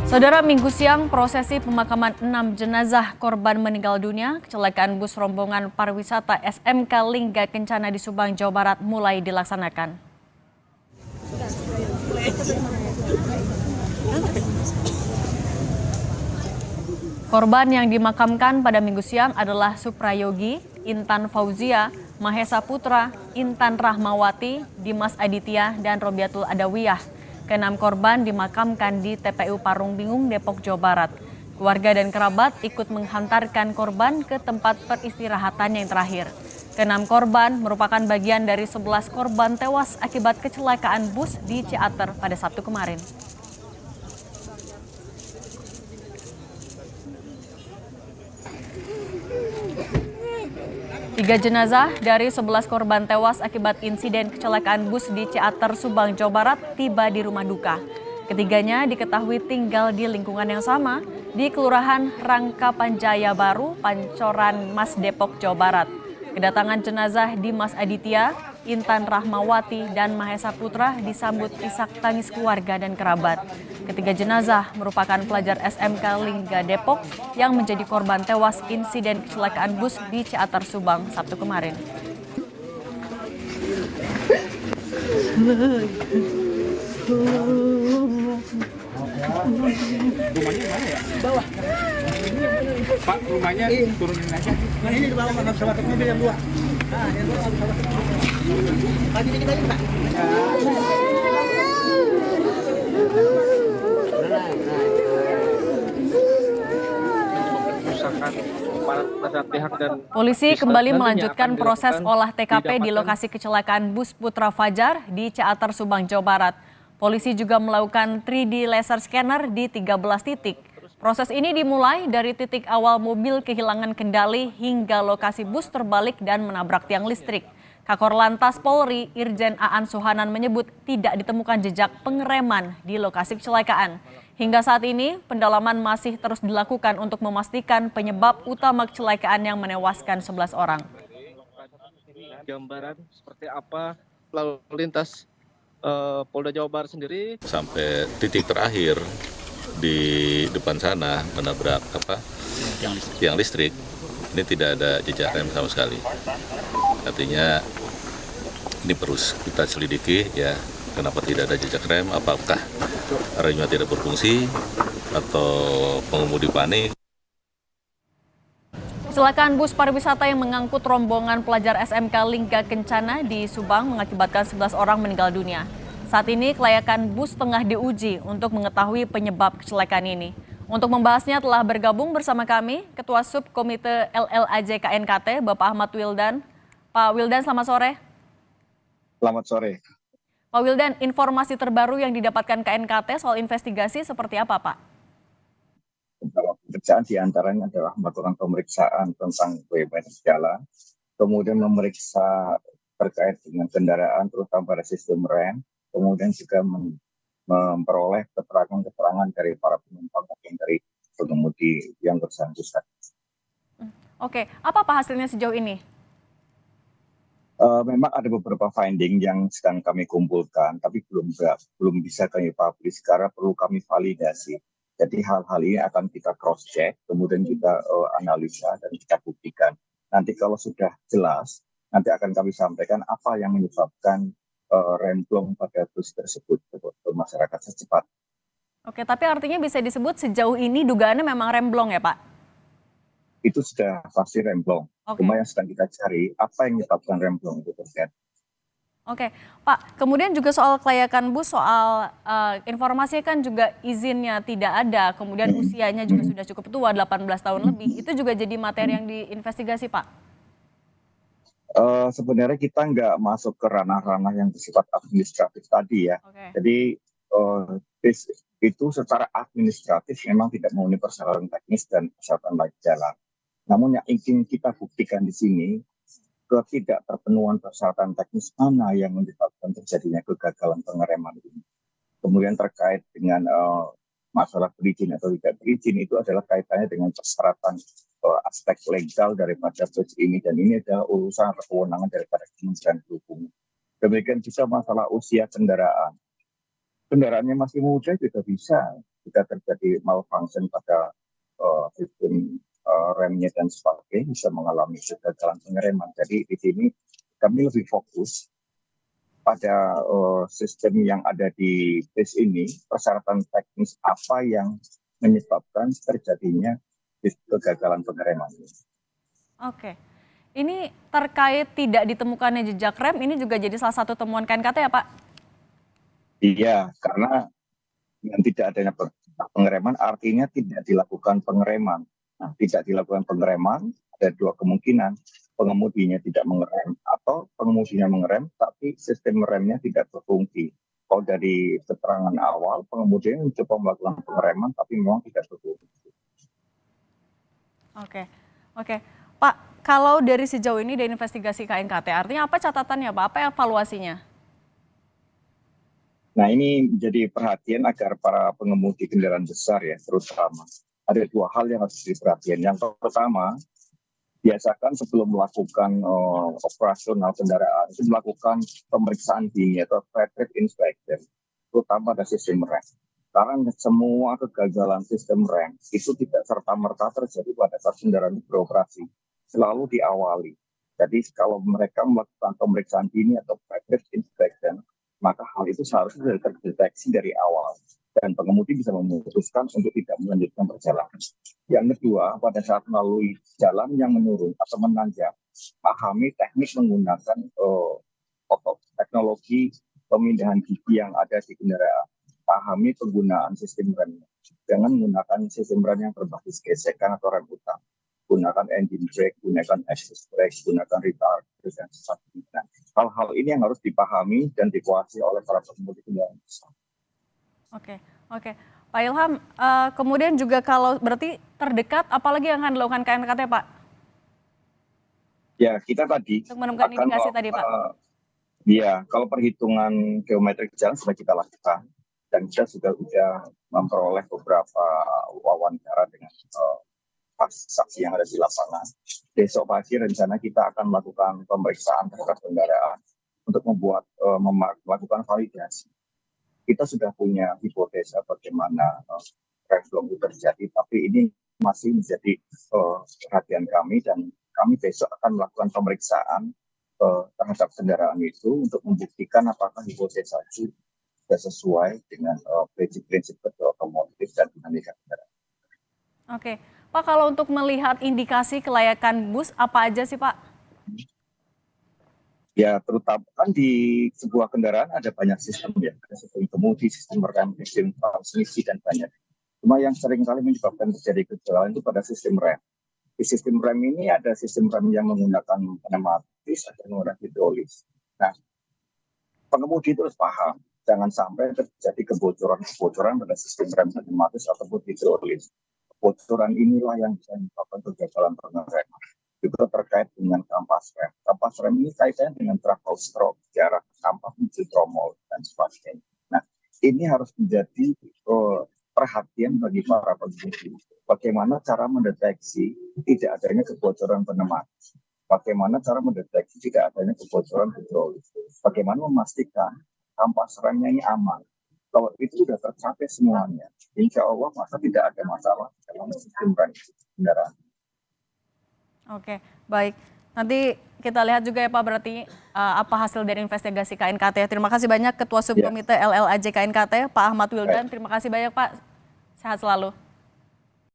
Saudara, Minggu siang prosesi pemakaman 6 jenazah korban meninggal dunia kecelakaan bus rombongan pariwisata SMK Lingga Kencana di Subang, Jawa Barat mulai dilaksanakan. Korban yang dimakamkan pada Minggu siang adalah Suprayogi, Intan Fauzia, Mahesa Putra, Intan Rahmawati, Dimas Aditya, dan Robiatul Adawiyah. Keenam korban dimakamkan di TPU Parung Bingung, Depok, Jawa Barat. Keluarga dan kerabat ikut menghantarkan korban ke tempat peristirahatan yang terakhir. Keenam korban merupakan bagian dari 11 korban tewas akibat kecelakaan bus di Ciater pada Sabtu kemarin. Tiga jenazah dari 11 korban tewas akibat insiden kecelakaan bus di Ciater, Subang, Jawa Barat tiba di rumah duka. Ketiganya diketahui tinggal di lingkungan yang sama di Kelurahan Rangkapanjaya Baru, Pancoran Mas, Depok, Jawa Barat. Kedatangan jenazah Dimas Aditya, Intan Rahmawati, dan Mahesa Putra disambut isak tangis keluarga dan kerabat. Ketiga jenazah merupakan pelajar SMK Lingga Depok yang menjadi korban tewas insiden kecelakaan bus di Ciater, Subang, Sabtu kemarin. Rumahnya mana ya? Bawah. Pak, rumahnya turunin aja. Nah, ini di bawah mana pesawat mobil yang dua. Nah, yang dua pesawat. Pagi dikit lagi, Pak. Polisi kembali melanjutkan proses olah TKP di lokasi kecelakaan bus Putra Fajar di Ciater, Subang, Jawa Barat. Polisi juga melakukan 3D laser scanner di 13 titik. Proses ini dimulai dari titik awal mobil kehilangan kendali hingga lokasi bus terbalik dan menabrak tiang listrik. Kakor Lantas Polri Irjen Aan Suhanan menyebut tidak ditemukan jejak pengereman di lokasi kecelakaan. Hingga saat ini pendalaman masih terus dilakukan untuk memastikan penyebab utama kecelakaan yang menewaskan 11 orang. Gambaran seperti apa lalu lintas Polda Jawa Barat sendiri sampai titik terakhir di depan sana menabrak tiang listrik. Ini tidak ada jejak rem sama sekali. Artinya ini perlu kita selidiki ya, kenapa tidak ada jejak rem, apakah remnya tidak berfungsi atau pengemudi panik. Kecelakaan bus pariwisata yang mengangkut rombongan pelajar SMK Lingga Kencana di Subang mengakibatkan 11 orang meninggal dunia. Saat ini kelayakan bus tengah diuji untuk mengetahui penyebab kecelakaan ini. Untuk membahasnya telah bergabung bersama kami Ketua Subkomite LLAJ KNKT, Bapak Ahmad Wildan. Pak Wildan, selamat sore. Selamat sore. Pak Wildan, informasi terbaru yang didapatkan KNKT soal investigasi seperti apa, Pak? Pekerjaan diantaranya adalah melakukan pemeriksaan tentang WBN jalan, kemudian memeriksa terkait dengan kendaraan terutama pada sistem rem, kemudian juga memperoleh keterangan-keterangan dari para penumpang maupun dari pengemudi yang bersangkutan. Oke, apa hasilnya sejauh ini? Memang ada beberapa finding yang sedang kami kumpulkan, tapi belum bisa kami publish karena perlu kami validasi. Jadi hal-hal ini akan kita cross check, kemudian kita analisa dan kita buktikan. Nanti kalau sudah jelas, nanti akan kami sampaikan apa yang menyebabkan remblong pada bus tersebut ke masyarakat secepat. Oke, tapi artinya bisa disebut sejauh ini dugaannya memang remblong ya, Pak? Itu sudah pasti remblong. Oke. Cuma yang sedang kita cari apa yang menyebabkan remblong itu terjadi. Oke, Pak, kemudian juga soal kelayakan bus, soal informasinya kan juga izinnya tidak ada, kemudian usianya juga sudah cukup tua, 18 tahun lebih. Itu juga jadi materi yang diinvestigasi, Pak? Sebenarnya kita nggak masuk ke ranah-ranah yang bersifat administratif tadi ya. Okay. Jadi itu secara administratif memang tidak memenuhi persyaratan teknis dan persyaratan layak jalan. Namun yang ingin kita buktikan di sini, ketidakterpenuhan persyaratan teknis mana yang menyebabkan terjadinya kegagalan pengereman ini. Kemudian terkait dengan masalah berizin atau tidak berizin itu adalah kaitannya dengan persyaratan aspek legal daripada bus ini, dan ini adalah urusan kewenangan daripada Kementerian Perhubungan. Demikian juga masalah usia kendaraan. Kendaraannya masih muda juga bisa jika terjadi malfunction pada sistem remnya dan sebagainya bisa mengalami kegagalan pengereman. Jadi di sini kami lebih fokus pada sistem yang ada di bus ini, persyaratan teknis apa yang menyebabkan terjadinya kegagalan pengereman ini. Oke, ini terkait tidak ditemukannya jejak rem, ini juga jadi salah satu temuan KNKT ya Pak? Iya, karena dengan tidak adanya pengereman artinya tidak dilakukan pengereman. Nah, tidak dilakukan pengereman ada dua kemungkinan, pengemudinya tidak mengerem atau pengemudinya mengerem tapi sistem remnya tidak berfungsi. Kalau dari keterangan awal pengemudinya mencoba melakukan pengereman tapi memang tidak berfungsi. Oke. Pak, kalau dari sejauh ini dari investigasi KNKT, artinya apa catatannya Pak? Apa evaluasinya? Nah, ini menjadi perhatian agar para pengemudi kendaraan besar ya, terutama. Ada dua hal yang harus diperhatikan. Yang pertama, biasakan sebelum melakukan operasional kendaraan, itu melakukan pemeriksaan dini atau traffic inspection, terutama pada sistem rem. Karena semua kegagalan sistem rem itu tidak serta-merta terjadi pada saat kendaraan beroperasi. Selalu diawali. Jadi kalau mereka melakukan pemeriksaan dini atau traffic inspection, maka hal itu seharusnya sudah terdeteksi dari awal dan pengemudi bisa memutuskan untuk tidak melanjutkan perjalanan. Yang kedua, pada saat melalui jalan yang menurun atau menanjak, pahami teknik menggunakan teknologi pemindahan gigi yang ada di kendaraan. Pahami penggunaan sistem rem. Jangan menggunakan sistem rem yang berbasis gesekan atau rem utama. Gunakan engine brake, gunakan assist brake, gunakan retarder, dan sebagainya. Hal-hal ini yang harus dipahami dan dikuasai oleh para pengemudi kendaraan besar. Oke. Pak Ilham, kemudian juga kalau berarti terdekat, apalagi yang akan dilakukan KNKT Pak? Ya, kita tadi untuk menemukan indikasi tadi Pak. Ya, kalau perhitungan geometrik jalan sudah kita lakukan dan kita sudah memperoleh beberapa wawancara dengan saksi yang ada di lapangan. Besok pagi rencana kita akan melakukan pemeriksaan terhadap kendaraan untuk melakukan validasi. Kita sudah punya hipotesa bagaimana remblong itu terjadi, tapi ini masih menjadi perhatian kami dan kami besok akan melakukan pemeriksaan terhadap kendaraan itu untuk membuktikan apakah hipotesa itu sudah sesuai dengan prinsip-prinsip otomotif dan dinamika kendaraan. Oke. Pak, kalau untuk melihat indikasi kelayakan bus, apa aja sih Pak? Ya, terutama kan di sebuah kendaraan ada banyak sistem ya. Ada sistem kemudi, sistem rem, sistem transmisi, dan banyak. Cuma yang sering kali menyebabkan terjadi kecelakaan itu pada sistem rem. Di sistem rem ini ada sistem rem yang menggunakan pneumatis, ada menggunakan hidrolis. Nah, pengemudi itu harus paham. Jangan sampai terjadi kebocoran pada sistem rem pneumatis ataupun hidrolis. Kebocoran inilah yang bisa menyebabkan kegagalan pengereman. Juga terkait dengan kampas rem. Kampas rem ini kaitannya dengan travel stroke, jarak kampas menuju tromol, dan sebagainya. Nah, ini harus menjadi perhatian bagi para pengemudi. Bagaimana cara mendeteksi tidak adanya kebocoran pneumatis? Bagaimana cara mendeteksi tidak adanya kebocoran hidrolis? Bagaimana memastikan kampas remnya ini aman? Kalau itu sudah tercapai semuanya, insya Allah maka tidak ada masalah dalam sistem rem kendaraan. Oke, baik. Nanti kita lihat juga ya Pak berarti apa hasil dari investigasi KNKT. Terima kasih banyak Ketua Subkomite LLAJ KNKT, Pak Ahmad Wildan. Terima kasih banyak Pak. Sehat selalu.